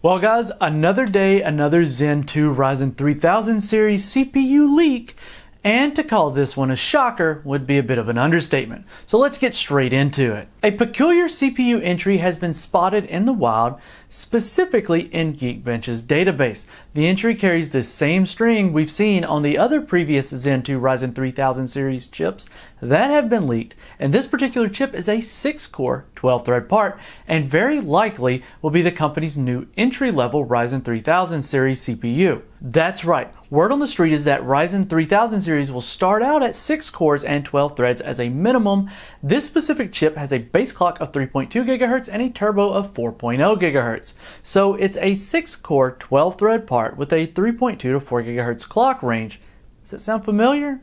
Well guys, another day, another Zen 2 Ryzen 3000 series CPU leak, and to call this one a shocker would be a bit of an understatement. So let's get straight into it. A peculiar CPU entry has been spotted in the wild, specifically in Geekbench's database. The entry carries the same string we've seen on the other previous Zen 2 Ryzen 3000 series chips that have been leaked, and this particular chip is a 6-core, 12-thread part, and very likely will be the company's new entry-level Ryzen 3000 series CPU. That's right, word on the street is that Ryzen 3000 series will start out at 6 cores and 12 threads as a minimum. This specific chip has a base clock of 3.2 GHz and a turbo of 4.0 GHz. So it's a 6-core, 12-thread part with a 3.2 to 4 GHz clock range. Does that sound familiar?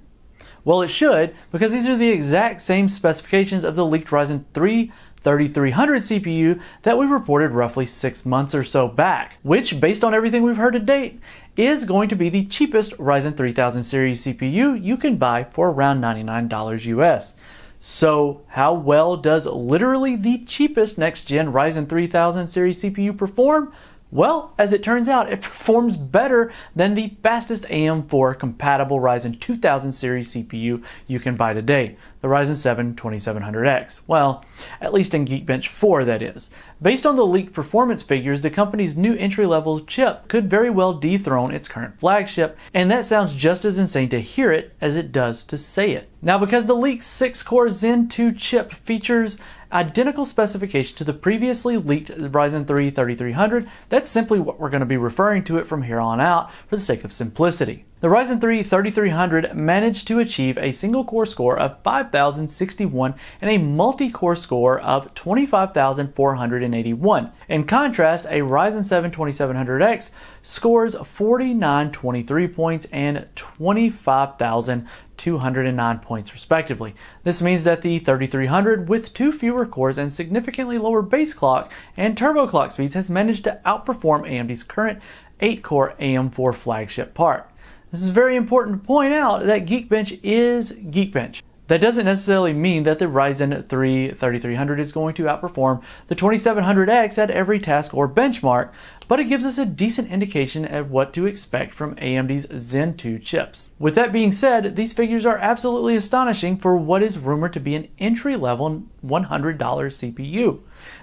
Well, it should, because these are the exact same specifications of the leaked Ryzen 3 3300 CPU that we reported roughly 6 months or so back, which, based on everything we've heard to date, is going to be the cheapest Ryzen 3000 series CPU you can buy for around $99 US. So how well does literally the cheapest next-gen Ryzen 3000 series CPU perform? Well, as it turns out, it performs better than the fastest AM4 compatible Ryzen 2000 series CPU you can buy today, the Ryzen 7 2700X. Well, at least in Geekbench 4 that is. Based on the leaked performance figures, the company's new entry-level chip could very well dethrone its current flagship, and that sounds just as insane to hear it as it does to say it. Now, because the leaked 6-core Zen 2 chip features identical specification to the previously leaked Ryzen 3 3300, that's simply what we're going to be referring to it from here on out for the sake of simplicity. The Ryzen 3 3300 managed to achieve a single-core score of 5,061 and a multi-core score of 25,481. In contrast, a Ryzen 7 2700X scores 4,923 points and 25,209 points respectively. This means that the 3300, with 2 fewer cores and significantly lower base clock and turbo clock speeds, has managed to outperform AMD's current 8-core AM4 flagship part. This is very important to point out that Geekbench is Geekbench. That doesn't necessarily mean that the Ryzen 3 3300 is going to outperform the 2700X at every task or benchmark, but it gives us a decent indication of what to expect from AMD's Zen 2 chips. With that being said, these figures are absolutely astonishing for what is rumored to be an entry-level $100 CPU.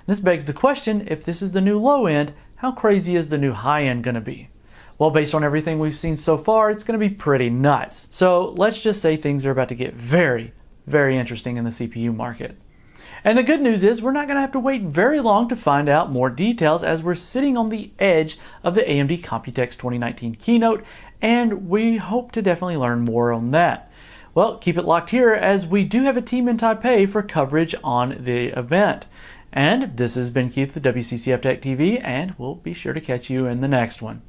This begs the question, if this is the new low end, how crazy is the new high end going to be? Well, based on everything we've seen so far, it's going to be pretty nuts. So let's just say things are about to get very, very interesting in the CPU market. And the good news is we're not going to have to wait very long to find out more details, as we're sitting on the edge of the AMD Computex 2019 keynote, and we hope to definitely learn more on that. Well, keep it locked here, as we do have a team in Taipei for coverage on the event. And this has been Keith with WCCF Tech TV, and we'll be sure to catch you in the next one.